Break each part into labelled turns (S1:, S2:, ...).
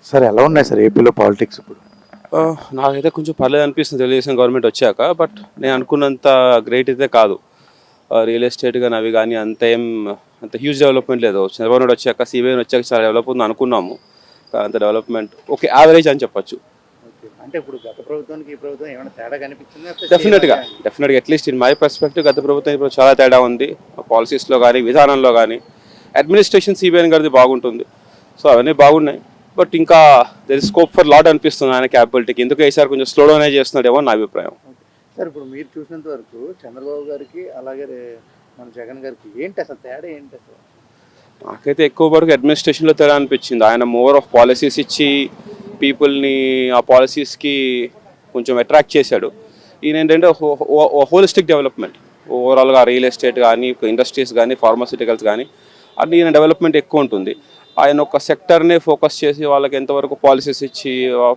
S1: Sir ఎలా ఉన్నాయి sir ఏపీలో పాలిటిక్స్ ఇప్పుడు?
S2: నాకైతే కొంచెం పర్లేదు అనిపిస్తుంది తెలుగుదేశం గవర్నమెంట్ వచ్చాక. బట్ నేను అనుకున్నంత గ్రేట్ అయితే కాదు. రియల్ ఎస్టేట్ కానీ అవి కానీ అంత హ్యూజ్ డెవలప్మెంట్ లేదు. చంద్రబాబు నాయుడు వచ్చాక, సిబిఐ వచ్చాక చాలా డెవలప్ ఉంది అనుకున్నాము. అంత డెవలప్మెంట్ ఓకే, యావరేజ్ అని చెప్పొచ్చు.
S1: అంటే ఇప్పుడు గత ప్రభుత్వానికి ఈ ప్రభుత్వం ఏమైనా తేడా కనిపించిందా?
S2: డెఫినెట్గా అట్లీస్ట్ ఇన్ మై పర్స్పెక్టివ్ గత ప్రభుత్వం ఇప్పుడు చాలా తేడా ఉంది. పాలసీస్లో కానీ, విధానంలో కానీ. అడ్మినిస్ట్రేషన్ సిబిఐ గారిది బాగుంటుంది. సో అవన్నీ బాగున్నాయి. బట్ ఇంకా there is scope for lot అనిపిస్తుంది ఆయన క్యాపబిలిటీకి. ఎందుకు ఈసారి కొంచెం స్లో డౌన్ చేస్తున్నాడేమో నా అభిప్రాయం.
S1: సార్ ఇప్పుడు మీరు చూసినంత వరకు చంద్రబాబు గారికి అలాగే మన జగన్ గారికి ఏంటి అసలు తేడా ఏంటి అసలు?
S2: నాకైతే ఎక్కువ వరకు అడ్మినిస్ట్రేషన్లో తేడా అనిపించింది. ఆయన మోర్ ఆఫ్ పాలసీస్ ఇచ్చి పీపుల్ని ఆ పాలసీస్కి కొంచెం అట్రాక్ట్ చేశాడు. ఈయన ఏంటంటే హోలిస్టిక్ డెవలప్మెంట్, ఓవరాల్గా రియల్ ఎస్టేట్ కానీ, ఇండస్ట్రీస్ కానీ, ఫార్మాసిటికల్స్ కానీ అన్ని ఈయన డెవలప్మెంట్ ఎక్కువ ఉంటుంది. ఆయన ఒక సెక్టర్నే ఫోకస్ చేసి వాళ్ళకి ఎంతవరకు పాలసీస్ ఇచ్చి,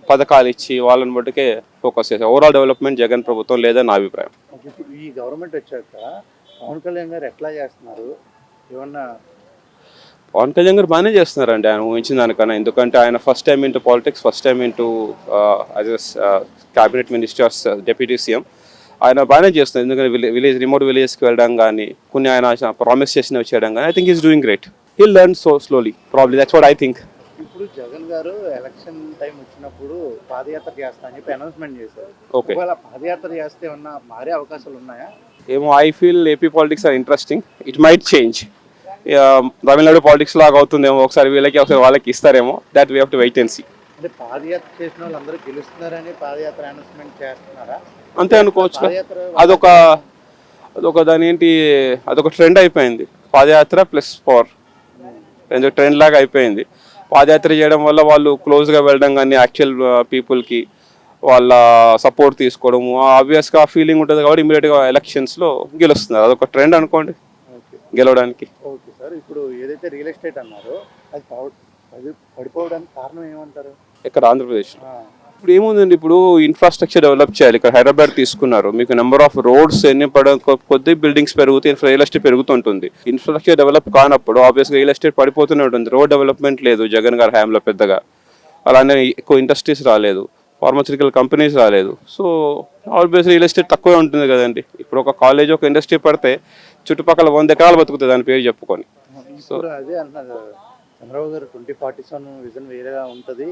S2: పథకాలు ఇచ్చి వాళ్ళని బట్టికే ఫోకస్ చేసి ఓవరాల్ డెవలప్మెంట్ జగన్ ప్రభుత్వం లేదని నా అభిప్రాయం.
S1: ఈ గవర్నమెంట్ వచ్చాక పవన్ కళ్యాణ్ గారు ఎట్లా చేస్తున్నారు? ఏమన్నా?
S2: పవన్ కళ్యాణ్ గారు బాగానే చేస్తున్నారండి ఆయన ఊహించిన దానికన్నా. ఎందుకంటే ఆయన first time into politics, first time into as cabinet ministers, deputy CM. ఆయన బాగానే చేస్తున్నారు. ఎందుకంటే రిమోట్ విలేజెస్కి వెళ్ళడం కానీ, కొన్ని ఆయన ప్రామిస్ చేసినవి చేయడం కానీ, I think is doing great. He'll learn so slowly. Probably that's what I think.
S1: ఇప్పుడు జగన్ గారు ఎలక్షన్ టైం వచ్చినప్పుడు పాదయాత్ర చేస్తా అని చెప్పి అనౌన్స్మెంట్ చేశారు.
S2: ఓకే,
S1: ఒకవేళ పాదయాత్ర చేస్తే ఏమన్నా మారే అవకాశాలు ఉన్నాయా?
S2: ఏమో, I feel AP politics are interesting. It might change. Tamil Nadu politics లాగా అవుతుందేమో, ఒకసారి వీళ్ళకి ఒకసారి వాళ్ళకి ఇస్తారేమో. That we have to wait and see.
S1: అంటే పాదయాత్ర చేసిన వాళ్ళు అందరూ గెలుస్తున్నారని పాదయాత్ర అనౌన్స్మెంట్ చేస్తున్నారా?
S2: అంతే అనుకోవచ్చు. అదొక దాని ఏంటి, అదొక ట్రెండ్ అయిపోయింది. పాదయాత్ర ప్లస్ పవర్ ఎందుకు ట్రెండ్ లాగా అయిపోయింది. పాదయాత్ర చేయడం వల్ల వాళ్ళు క్లోజ్గా వెళ్ళడం కానీ, యాక్చువల్ పీపుల్కి వాళ్ళ సపోర్ట్ తీసుకోవడము, ఆబ్వియస్గా ఫీలింగ్ ఉంటుంది కాబట్టి ఇమీడియట్గా ఎలక్షన్స్లో గెలుస్తున్నారు. అదొక ట్రెండ్ అనుకోండి గెలవడానికి.
S1: ఓకే సార్, ఇప్పుడు ఏదైతే రియల్ ఎస్టేట్ అన్నారో అది పడిపోవడానికి కారణం ఏమంటారు?
S2: ఇక్కడ ఆంధ్రప్రదేశ్ ఇప్పుడు ఏముందండి, ఇప్పుడు ఇన్ఫ్రాస్ట్రక్చర్ డెవలప్ చేయాలి. ఇక్కడ హైదరాబాద్ తీసుకున్నారు, మీకు నెంబర్ ఆఫ్ రోడ్స్ ఎన్ని కొద్ది బిల్డింగ్స్ పెరుగుతాయి, రియల్ ఎస్టేట్ పెరుగుతుంటుంది. ఇన్ఫ్రాస్ట్రక్చర్ డెవలప్ కానప్పుడు ఆబ్వియస్గా రియల్ ఎస్టేట్ పడిపోతూనే ఉంటుంది. రోడ్ డెవలప్మెంట్ లేదు జగన్ గారి హయాంలో పెద్దగా. అలానే ఎక్కువ ఇండస్ట్రీస్ రాలేదు, ఫార్మాస్యూటికల్ కంపెనీస్ రాలేదు. సో ఆబ్వియస్గా రియల్ ఎస్టేట్ తక్కువే ఉంటుంది కదండి. ఇప్పుడు ఒక కాలేజ్, ఒక ఇండస్ట్రీ పడితే చుట్టుపక్కల 100 ఎకరాలు బతుకుతుంది దాని పేరు చెప్పుకొని.
S1: సో అదే అంటున్నారు చంద్రబాబు గారు 2047 విజన్ వేరేగా ఉంటుంది,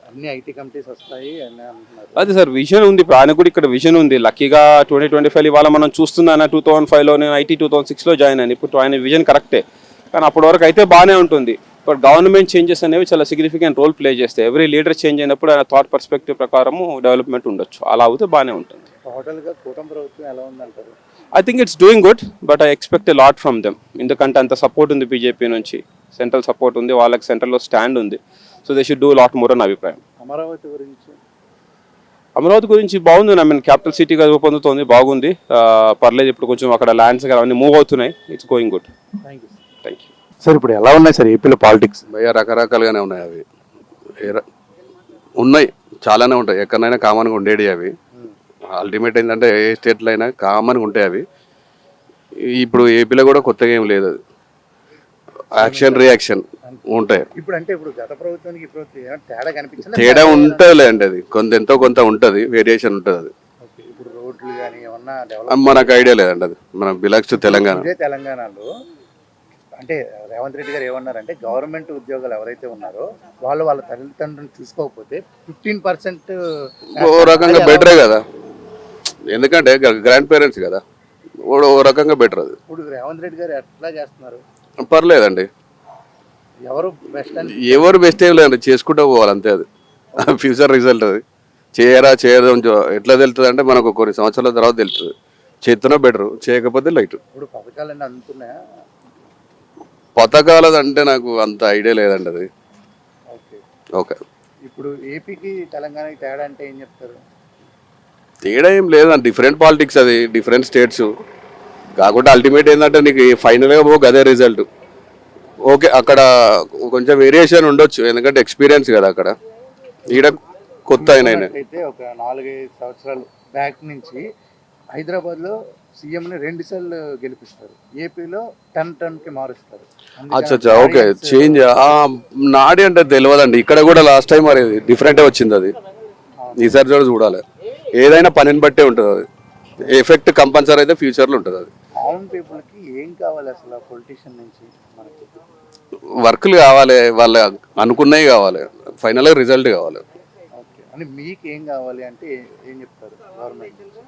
S1: అన్ని ఐటీ కంపెనీస్ వస్తాయి అని అంటున్నారు.
S2: అదే సార్, విజన్ ఉంది. ఇప్పుడు ఆయన కూడా ఇక్కడ విజన్ ఉంది. లక్కీగా 2025 ఇవాళ మనం చూస్తున్నాను. 2005లో నేను ఐటీ 2006లో జాయిన్ అయ్యాను. ఇప్పుడు ఆయన విజన్ కరెక్టే, కానీ అప్పటి వరకు అయితే బాగానే ఉంటుంది. బట్ గవర్నమెంట్ చేంజెస్ అనేవి చాలా సిగ్నిఫికెంట్ రోల్ ప్లే చేస్తాయి. ఎవ్రీ లీడర్ చేంజ్ అయినప్పుడు ఆయన థాట్ పర్స్పెక్టివ్ ప్రకారము డెవలప్మెంట్ ఉండొచ్చు. అలా అవుతే బాగానే ఉంటుంది.
S1: టోటల్గా కూటమి ప్రభుత్వం ఎలా ఉందంటారు?
S2: I think it's doing good, but I expect a lot from them. ఎందుకంటే అంత సపోర్ట్ ఉంది బీజేపీ నుంచి, సెంట్రల్ సపోర్ట్ ఉంది, వాళ్ళకి సెంట్రల్లో స్టాండ్ ఉంది. So they should do lot more అని అభిప్రాయం. అమరావతి గురించి బాగుంది. ఐ మీన్ క్యాపిటల్ సిటీగా రూపొందుతోంది, బాగుంది, పర్లేదు. ఇప్పుడు కొంచెం అక్కడ ల్యాండ్స్ అవన్నీ మూవ్ అవుతున్నాయి. It's going good. Thank you
S1: sir. ఇప్పుడు ఎలా ఉన్నాయి సార్ ఏపీలో పాలిటిక్స్?
S3: భయ్యా రకరకాలుగానే ఉన్నాయి. అవి ఉన్నాయి, చాలానే ఉంటాయి. ఎక్కడైనా కామన్గా ఉండేవి అవి. అల్టిమేట్ ఏంటంటే ఏ స్టేట్లో అయినా కామన్గా ఉంటాయి అవి. ఇప్పుడు ఏపీలో కూడా కొత్తగా ఏం లేదు. అది యాక్షన్ రియాక్షన్ ఉంటాయి.
S1: ఇప్పుడు అంటే ఇప్పుడు గత ప్రభుత్వానికి తేడా కనిపించింది?
S3: తేడా ఉంటుందిలే అండి, అది ఎంతో కొంత ఉంటుంది, వేరియేషన్ ఉంటుంది. అది
S1: ఇప్పుడు రోడ్లు కానీ ఏమన్నా
S3: మనకు ఐడియా లేదండి. అది మన బిలాక్స్ టు తెలంగాణ.
S1: తెలంగాణలో అంటే రేవంత్ రెడ్డి గారు ఏమన్నారంటే గవర్నమెంట్ ఉద్యోగాలు ఎవరైతే ఉన్నారో వాళ్ళ తల్లిదండ్రులను చూసుకోకపోతే 15%
S3: ఓ రకంగా బెటరే కదా, ఎందుకంటే గ్రాండ్ పేరెంట్స్ కదా, ఓ రకంగా బెటర్. అది
S1: ఇప్పుడు రేవంత్ రెడ్డి గారు ఎట్లా చేస్తున్నారు?
S3: పర్లేదండి. ఎవరు బెస్ట్ ఏం లేదండి, చేసుకుంటూ పోవాలి అంతే. అది ఫ్యూచర్ రిజల్ట్. అది చేయరా ఎట్లా తెలుస్తుంది అంటే మనకు కొన్ని సంవత్సరాల తర్వాత తెలుస్తుంది. చేస్తున్నా బెటర్, చేయకపోతే లైట్.
S1: ఇప్పుడు పథకాలన్నీ అందుతున్నాయా?
S3: పథకాలది అంటే నాకు అంత ఐడియా లేదండి. అది ఓకే.
S1: ఇప్పుడు ఏపీకి తెలంగాణకి తేడా అంటే ఏం చెప్తారు?
S3: తేడా ఏం లేదండి, డిఫరెంట్ పాలిటిక్స్, అది డిఫరెంట్ స్టేట్స్. కాకుండా అల్టిమేట్ ఏంటంటే నీకు ఫైనల్గా పోక అదే రిజల్ట్. ఓకే, అక్కడ కొంచెం వేరియేషన్ ఉండొచ్చు, ఎందుకంటే ఎక్స్పీరియన్స్ కదా అక్కడ. ఈడ కొత్త అయినా
S1: అయితే ఒక 4-5 సంవత్సరాలు బ్యాక్ నుంచి హైదరాబాద్లో సీఎంని 2 సార్లు గెలిపిస్తారు, ఏపీలో 10-10కి మారుస్తారు.
S3: అచ్చా ఓకే చేంజ్ నాడి అంటే తెలియదండి. ఇక్కడ కూడా లాస్ట్ టైం మరి డిఫరెంటే వచ్చింది అది. ఈసారి కూడా చూడాలి. ఏదైనా పనిని బట్టే ఉంటుంది అది. ఎఫెక్ట్ కంపల్సరీ అయితే ఫ్యూచర్లో ఉంటుంది అది.
S1: కామన్ పీపుల్కి ఏం కావాలి అసలు పొలిటీషియన్ నుంచి మనకి?
S3: వర్క్లు కావాలి, వాళ్ళు అనుకున్నవి కావాలి, ఫైనల్గా రిజల్ట్ కావాలి.
S1: ఓకే, అని మీకు ఏం కావాలి అంటే ఏం చెప్తారు గవర్నమెంట్ నుంచి?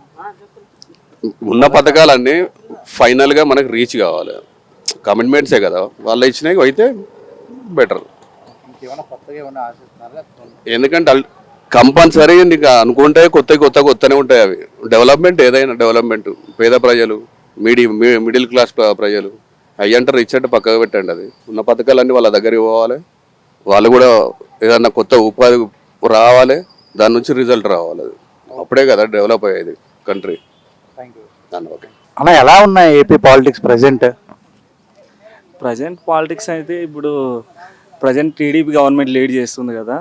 S3: ఉన్న పథకాలన్నీ ఫైనల్గా మనకు రీచ్ కావాలి. కమిట్మెంట్సే కదా వాళ్ళు ఇచ్చినవి అయితే బెటర్.
S1: ఇంకేమైనా కొత్తగా ఏమైనా ఆశిస్తున్నారా?
S3: ఎందుకంటే కంపల్సరీ నీకు అనుకుంటే కొత్తనే ఉంటాయి అవి. డెవలప్మెంట్ ఏదైనా డెవలప్మెంట్ పేద ప్రజలు, మిడిల్ క్లాస్ ప్రజలు అవి అంటారు, రిచ్ అంటే పక్కకు పెట్టండి. అది ఉన్న పథకాలన్నీ వాళ్ళ దగ్గరికి పోవాలి, వాళ్ళు కూడా ఏదన్నా కొత్త ఉపాధి రావాలి, దాని నుంచి రిజల్ట్ రావాలి. అది అప్పుడే కదా డెవలప్ అయ్యేది కంట్రీ.
S1: Thank you.
S3: ఓకే
S1: అన్న, ఎలా ఉన్నాయి ఏపీ పాలిటిక్స్ ప్రజెంట్
S4: పాలిటిక్స్ అయితే ఇప్పుడు ప్రజెంట్ టీడీపీ గవర్నమెంట్ లీడ్ చేస్తుంది కదా.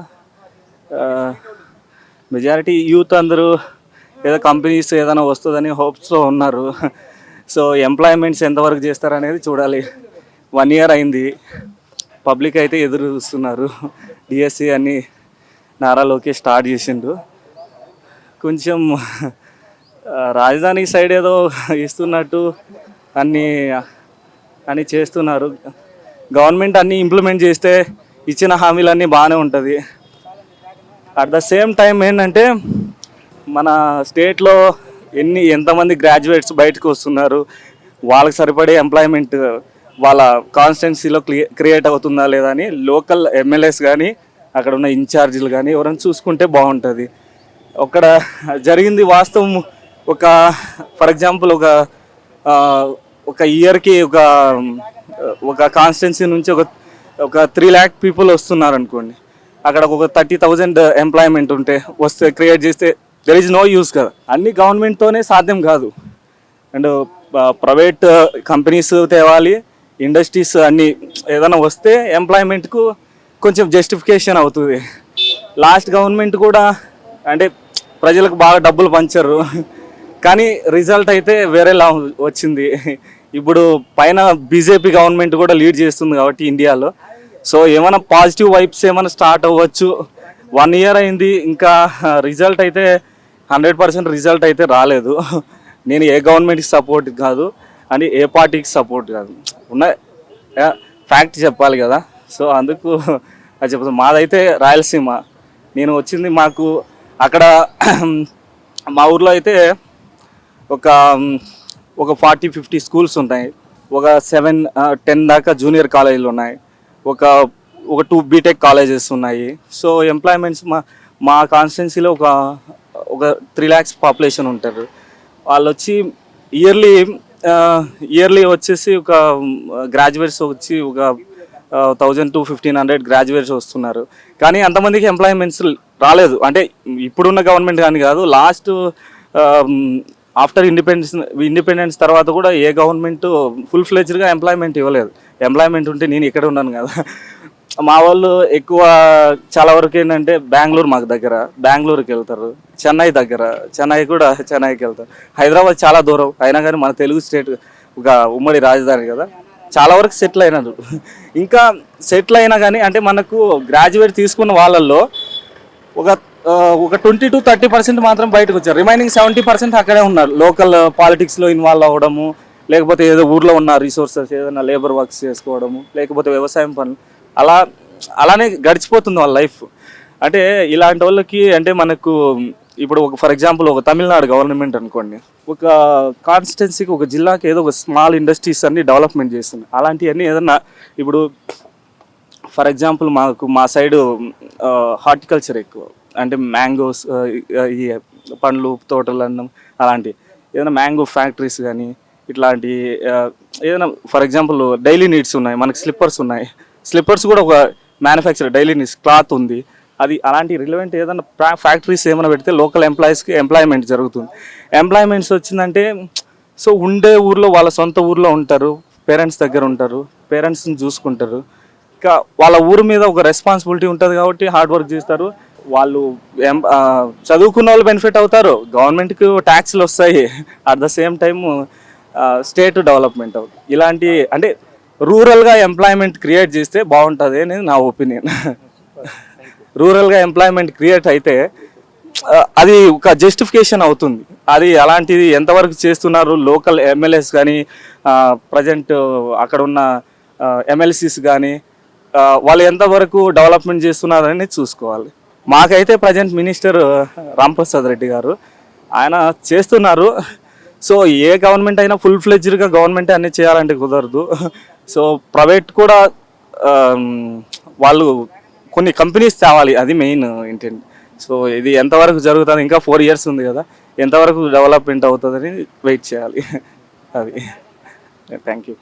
S4: మెజారిటీ యూత్ అందరూ ఏదో కంపెనీస్ ఏదైనా వస్తుందని హోప్స్తో ఉన్నారు. సో ఎంప్లాయ్మెంట్స్ ఎంతవరకు చేస్తారనేది చూడాలి. 1 year అయింది, పబ్లిక్ అయితే ఎదురు చూస్తున్నారు. డిఎస్సి అన్ని నారా లోకేష్ స్టార్ట్ చేసిండు. కొంచెం రాజధాని సైడ్ ఏదో ఇస్తున్నట్టు అన్నీ చేస్తున్నారు. గవర్నమెంట్ అన్నీ ఇంప్లిమెంట్ చేస్తే ఇచ్చిన హామీలన్నీ బాగానే ఉంటుంది. అట్ ద సేమ్ టైం ఏంటంటే మన స్టేట్లో ఎంతమంది గ్రాడ్యుయేట్స్ బయటకు వస్తున్నారు, వాళ్ళకి సరిపడే ఎంప్లాయ్మెంట్ వాళ్ళ కాన్స్టిట్యున్సీలో క్రియేట్ అవుతుందా లేదా అని లోకల్ ఎమ్మెల్యేస్ కానీ అక్కడ ఉన్న ఇన్ఛార్జీలు కానీ ఎవరైనా చూసుకుంటే బాగుంటుంది. అక్కడ జరిగింది వాస్తవం. ఫర్ ఎగ్జాంపుల్ ఒక ఇయర్కి ఒక కాన్స్టిట్యున్సీ నుంచి ఒక 3 lakh పీపుల్ వస్తున్నారు అనుకోండి. అక్కడ ఒక 30,000 ఎంప్లాయ్మెంట్ వస్తే క్రియేట్ చేస్తే దెర్ ఈజ్ నో యూస్ కదా. అన్ని గవర్నమెంట్తోనే సాధ్యం కాదు. అండ్ ప్రైవేట్ కంపెనీస్ తేవాలి, ఇండస్ట్రీస్ అన్నీ ఏదైనా వస్తే ఎంప్లాయ్మెంట్కు కొంచెం జస్టిఫికేషన్ అవుతుంది. లాస్ట్ గవర్నమెంట్ కూడా అంటే ప్రజలకు బాగా డబ్బులు పంచరు, కానీ రిజల్ట్ అయితే వేరేలా వచ్చింది. ఇప్పుడు పైన బీజేపీ గవర్నమెంట్ కూడా లీడ్ చేస్తుంది కాబట్టి ఇండియాలో. సో ఏమైనా పాజిటివ్ వైబ్స్ ఏమైనా స్టార్ట్ అవ్వచ్చు. 1 year అయింది, ఇంకా రిజల్ట్ అయితే 100% రిజల్ట్ అయితే రాలేదు. నేను ఏ గవర్నమెంట్కి సపోర్ట్ కాదు అని ఏ పార్టీకి సపోర్ట్ కాదు, ఉన్న ఫ్యాక్ట్ చెప్పాలి కదా. సో అందుకు అది చెప్తాను. మాదైతే రాయలసీమ, నేను వచ్చింది మాకు అక్కడ మా ఊర్లో అయితే ఒక 40-50 స్కూల్స్ ఉన్నాయి, ఒక 7-10 దాకా జూనియర్ కాలేజీలు ఉన్నాయి, ఒక 2 బీటెక్ కాలేజెస్ ఉన్నాయి. సో ఎంప్లాయ్మెంట్స్ మా కాన్స్టిట్యున్సీలో ఒక 3 lakhs పాపులేషన్ ఉంటారు. వాళ్ళు వచ్చి ఇయర్లీ వచ్చేసి ఒక గ్రాడ్యుయేట్స్ వచ్చి ఒక 1000 to 1500 గ్రాడ్యుయేట్స్ వస్తున్నారు. కానీ అంతమందికి ఎంప్లాయ్మెంట్స్ రాలేదు. అంటే ఇప్పుడున్న గవర్నమెంట్ కానీ కాదు, లాస్ట్ ఆఫ్టర్ ఇండిపెండెన్స్ తర్వాత కూడా ఏ గవర్నమెంట్ ఫుల్ ఫ్లెజ్డ్గా ఎంప్లాయ్మెంట్ ఇవ్వలేదు. ఎంప్లాయ్మెంట్ ఉంటే నేను ఇక్కడ ఉన్నాను కదా. మా వాళ్ళు ఎక్కువ చాలా వరకు ఏంటంటే బెంగళూరు మాకు దగ్గర, బెంగళూరుకి వెళ్తారు. చెన్నైకి వెళ్తారు. హైదరాబాద్ చాలా దూరం అయినా కానీ మన తెలుగు స్టేట్ ఒక ఉమ్మడి రాజధాని కదా, చాలా వరకు సెటిల్ అయినారు. ఇంకా సెటిల్ అయినా కానీ అంటే మనకు గ్రాడ్యుయేట్ తీసుకున్న వాళ్ళల్లో ఒక 20-30% మాత్రం బయటకు వచ్చారు. రిమైనింగ్ 70% అక్కడే ఉన్నారు. లోకల్ పాలిటిక్స్లో ఇన్వాల్వ్ అవ్వడము, లేకపోతే ఏదో ఊర్లో ఉన్న రిసోర్సెస్ ఏదైనా లేబర్ వర్క్స్ చేసుకోవడము, లేకపోతే వ్యవసాయం పనులు, అలానే గడిచిపోతుంది వాళ్ళ లైఫ్. అంటే ఇలాంటి వాళ్ళకి అంటే మనకు ఇప్పుడు ఫర్ ఎగ్జాంపుల్ ఒక తమిళనాడు గవర్నమెంట్ అనుకోండి, ఒక కాన్స్టిట్యున్సీకి ఒక జిల్లాకి ఏదో ఒక స్మాల్ ఇండస్ట్రీస్ అన్ని డెవలప్మెంట్ చేస్తుంది. అలాంటివన్నీ ఏదన్నా ఇప్పుడు ఫర్ ఎగ్జాంపుల్ మా సైడు హార్టికల్చర్ ఎక్కువ, అంటే మ్యాంగోస్, ఈ పండ్లు తోటలు అన్నం అలాంటివి, ఏదైనా మ్యాంగో ఫ్యాక్టరీస్ కానీ ఇట్లాంటి ఏదైనా ఫర్ ఎగ్జాంపుల్ డైలీ నీడ్స్ ఉన్నాయి. మనకి స్లిప్పర్స్ ఉన్నాయి, స్లిప్పర్స్ కూడా ఒక మ్యానుఫ్యాక్చర్ డైలీ నీడ్స్ క్లాత్ ఉంది. అది అలాంటి రిలవెంట్ ఏదైనా ఫ్యాక్టరీస్ ఏమైనా పెడితే లోకల్ ఎంప్లాయీస్కి ఎంప్లాయ్మెంట్ జరుగుతుంది. ఎంప్లాయ్మెంట్స్ వచ్చిందంటే సో ఉండే ఊర్లో వాళ్ళ సొంత ఊర్లో ఉంటారు, పేరెంట్స్ దగ్గర ఉంటారు, పేరెంట్స్ని చూసుకుంటారు. ఇంకా వాళ్ళ ఊరు మీద ఒక రెస్పాన్సిబిలిటీ ఉంటుంది కాబట్టి హార్డ్ వర్క్ చేస్తారు. వాళ్ళు చదువుకున్న వాళ్ళు బెనిఫిట్ అవుతారు, గవర్నమెంట్కి ట్యాక్స్లు వస్తాయి. At the same time state development అవుతుంది. ఇలాంటి అంటే రూరల్గా ఎంప్లాయ్మెంట్ క్రియేట్ చేస్తే బాగుంటుంది అనేది నా ఒపీనియన్. రూరల్గా ఎంప్లాయ్మెంట్ క్రియేట్ అయితే అది ఒక జస్టిఫికేషన్ అవుతుంది. అది అలాంటిది ఎంతవరకు చేస్తున్నారు లోకల్ ఎమ్మెల్యేస్ కానీ ప్రజెంట్ అక్కడ ఉన్న ఎమ్మెల్సీస్ కానీ వాళ్ళు ఎంతవరకు డెవలప్మెంట్ చేస్తున్నారని చూసుకోవాలి. మాకైతే ప్రజెంట్ మినిస్టర్ రాంప్రసాద్ రెడ్డి గారు ఆయన చేస్తున్నారు. సో ఏ గవర్నమెంట్ అయినా ఫుల్ ఫ్లెడ్జ్డ్గా గవర్నమెంట్ అన్నీ చేయాలంటే కుదరదు. సో ప్రైవేట్ కూడా వాళ్ళు కొన్ని కంపెనీస్ తేవాలి, అది మెయిన్ ఇంటెంట్. సో ఇది ఎంతవరకు జరుగుతుంది, ఇంకా 4 years ఉంది కదా, ఎంతవరకు డెవలప్మెంట్ అవుతుందని వెయిట్ చేయాలి. అది థ్యాంక్ యూ.